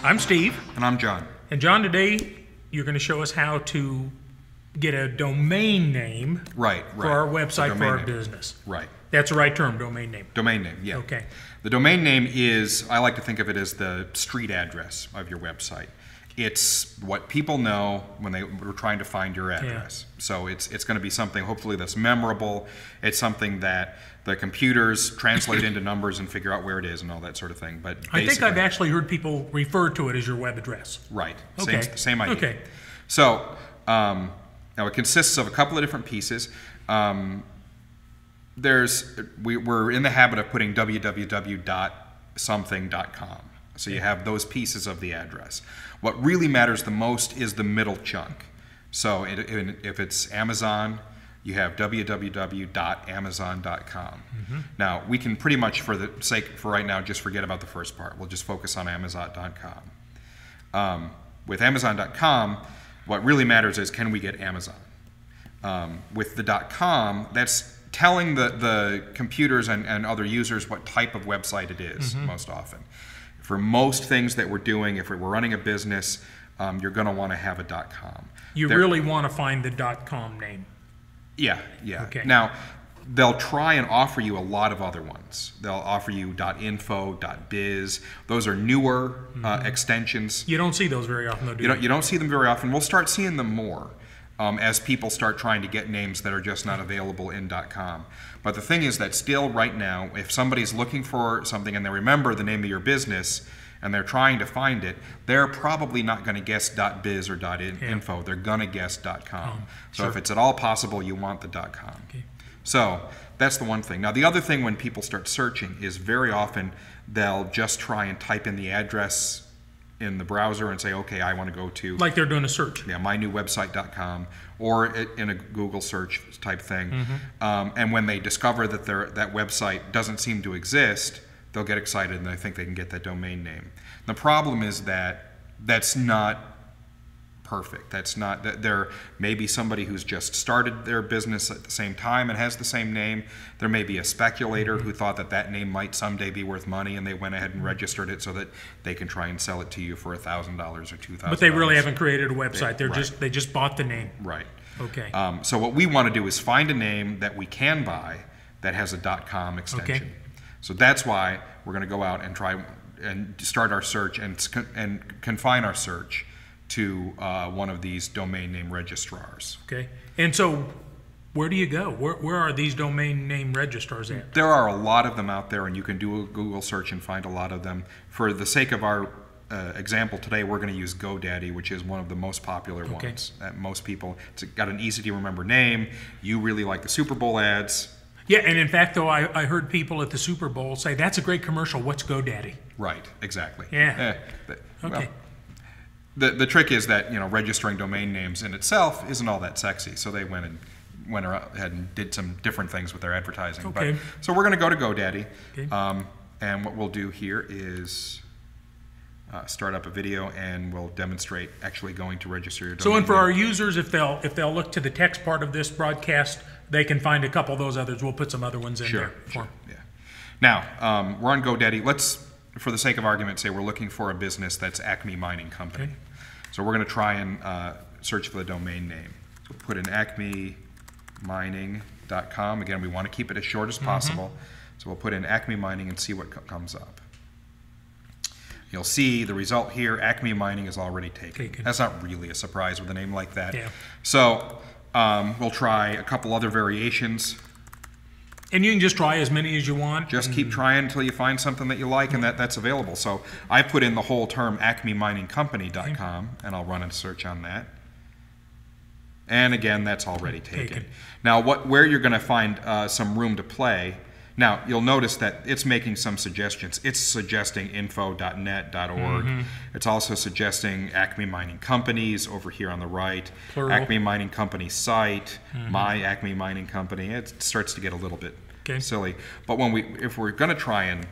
I'm Steve. And I'm John. And John, today you're going to show us how to get a domain name for our website for our business. Right. That's the right term, domain name. Domain name, yeah. Okay. The domain name is, I like to think of it as the street address of your website. It's what people know when they were trying to find your address. Yeah. So it's going to be something hopefully that's memorable. It's something that the computers translate into numbers and figure out where it is and all that sort of thing. But I think I've actually heard people refer to it as your web address. Right. Okay. Same idea. Okay. So now it consists of a couple of different pieces. We're in the habit of putting www.something.com. So you have those pieces of the address. What really matters the most is the middle chunk. So if it's Amazon, you have www.amazon.com. Mm-hmm. Now, we can pretty much, for right now, just forget about the first part. We'll just focus on Amazon.com. With Amazon.com, what really matters is, can we get Amazon? With the .com, that's telling the computers and other users what type of website it is, mm-hmm. most often. For most things that we're doing, if we're running a business, you're going to want to have a .com. You really want to find the .com name. Yeah, yeah. Okay. Now, they'll try and offer you a lot of other ones. They'll offer you .info, .biz. Those are newer mm-hmm. Extensions. You don't see those very often, though, do you? You don't see them very often. We'll start seeing them more as people start trying to get names that are just not available in .com. But the thing is that still right now, if somebody's looking for something and they remember the name of your business and they're trying to find it, they're probably not going to guess .biz or .info. Yeah. They're going to guess .com. So if it's at all possible, you want the .com. Okay. So that's the one thing. Now the other thing when people start searching is very often they'll just try and type in the address in the browser and say, okay, I want to go to... Like they're doing a search. Yeah, mynewwebsite.com, or in a Google search type thing. Mm-hmm. And when they discover that that website doesn't seem to exist, they'll get excited and they think they can get that domain name. The problem is that that's not perfect. That's not, that there may be somebody who's just started their business at the same time and has the same name. There may be a speculator who thought that that name might someday be worth money and they went ahead and registered it so that they can try and sell it to you for $1,000 or $2,000. But they really haven't created a website. They just bought the name. Right. Okay. So what we want to do is find a name that we can buy that has a .com extension. Okay. So that's why we're going to go out and try and start our search and confine our search to one of these domain name registrars. Okay. And so where do you go? Where are these domain name registrars at? There are a lot of them out there, and you can do a Google search and find a lot of them. For the sake of our example today, we're going to use GoDaddy, which is one of the most popular ones that most people, it's got an easy to remember name. You really like the Super Bowl ads. Yeah, and in fact, though, I heard people at the Super Bowl say, that's a great commercial, what's GoDaddy? Right, exactly. Yeah. Okay. Well, the trick is that, registering domain names in itself isn't all that sexy, so they went ahead and did some different things with their advertising. Okay. So we're going to go to GoDaddy, okay. And what we'll do here is start up a video, and we'll demonstrate actually going to register your domain name. So, and for our users, if they'll look to the text part of this broadcast, they can find a couple of those others. We'll put some other ones in there. Sure. Yeah. Now, we're on GoDaddy. Let's, for the sake of argument, say we're looking for a business that's Acme Mining Company. Okay. So we're going to try and search for the domain name. So put in acmemining.com. Again, we want to keep it as short as possible. Mm-hmm. So we'll put in Acme Mining and see what comes up. You'll see the result here, Acme Mining is already taken. That's not really a surprise with a name like that. Yeah. So we'll try a couple other variations. And you can just try as many as you want. Just keep trying until you find something that you like and that's available. So I put in the whole term acmeminingcompany.com, and I'll run a search on that. And again, that's already taken. Now, where you're going to find some room to play. Now, you'll notice that it's making some suggestions. It's suggesting info.net.org. Mm-hmm. It's also suggesting Acme Mining Companies over here on the right. Plural. Acme Mining Company site, my Acme Mining Company. It starts to get a little bit silly. But if we're going to try and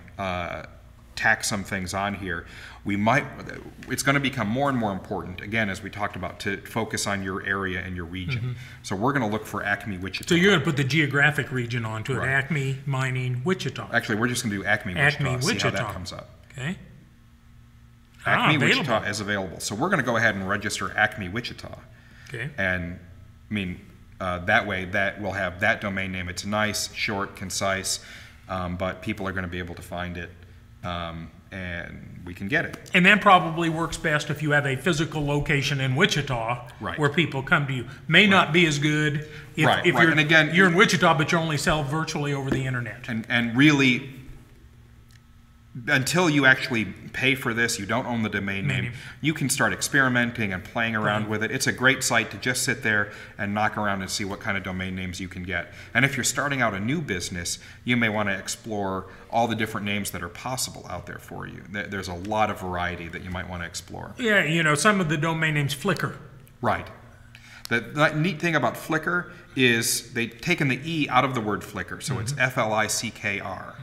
tack some things on here. It's going to become more and more important, again, as we talked about, to focus on your area and your region. So we're going to look for Acme, Wichita. So you're going to put the geographic region onto it, Acme, Mining, Wichita. Actually, we're just going to do Acme, Wichita, see how that comes up. Okay. Acme, Wichita is available. So we're going to go ahead and register Acme, Wichita. Okay. And, I mean, that way that we'll have that domain name. It's nice, short, concise, but people are going to be able to find it. And we can get it. And that probably works best if you have a physical location in Wichita where people come to you. May not be as good if you're, and again, you're in Wichita, but you only sell virtually over the internet. And really, until you actually pay for this, you don't own the domain name. You can start experimenting and playing around with it. It's a great site to just sit there and knock around and see what kind of domain names you can get. And if you're starting out a new business, you may want to explore all the different names that are possible out there for you. There's a lot of variety that you might want to explore. Yeah, you know, some of the domain names Flickr. Right. The neat thing about Flickr is they've taken the E out of the word Flickr, so it's F-L-I-C-K-R.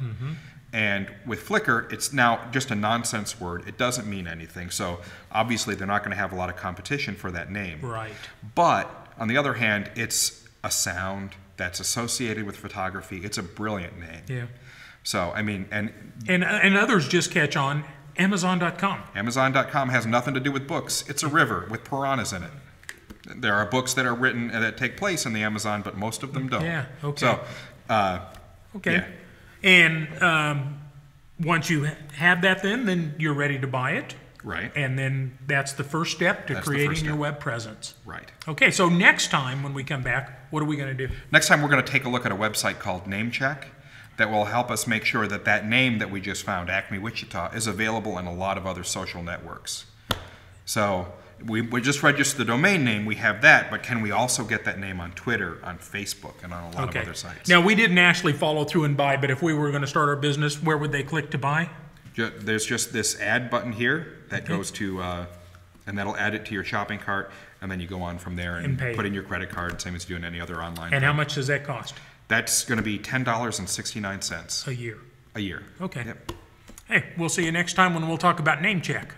And with Flickr, it's now just a nonsense word. It doesn't mean anything. So obviously, they're not going to have a lot of competition for that name. Right. But on the other hand, it's a sound that's associated with photography. It's a brilliant name. Yeah. So, I mean, and others just catch on. Amazon.com. Amazon.com has nothing to do with books. It's a river with piranhas in it. There are books that are written that take place in the Amazon, but most of them don't. Yeah, okay. So, okay. Yeah. And once you have that, then you're ready to buy it. Right. And then that's the first step to creating your web presence. Right. Okay, so next time when we come back, what are we going to do? Next time we're going to take a look at a website called NameCheck that will help us make sure that that name that we just found, Acme, Wichita, is available in a lot of other social networks. So we just registered the domain name, we have that, but can we also get that name on Twitter, on Facebook, and on a lot of other sites? Now, we didn't actually follow through and buy, but if we were going to start our business, where would they click to buy? There's just this add button here that goes to, and that'll add it to your shopping cart, and then you go on from there and put in your credit card, same as you do in any other online And how much does that cost? That's going to be $10.69. A year. A year. Okay. Yep. Hey, we'll see you next time when we'll talk about NameCheck.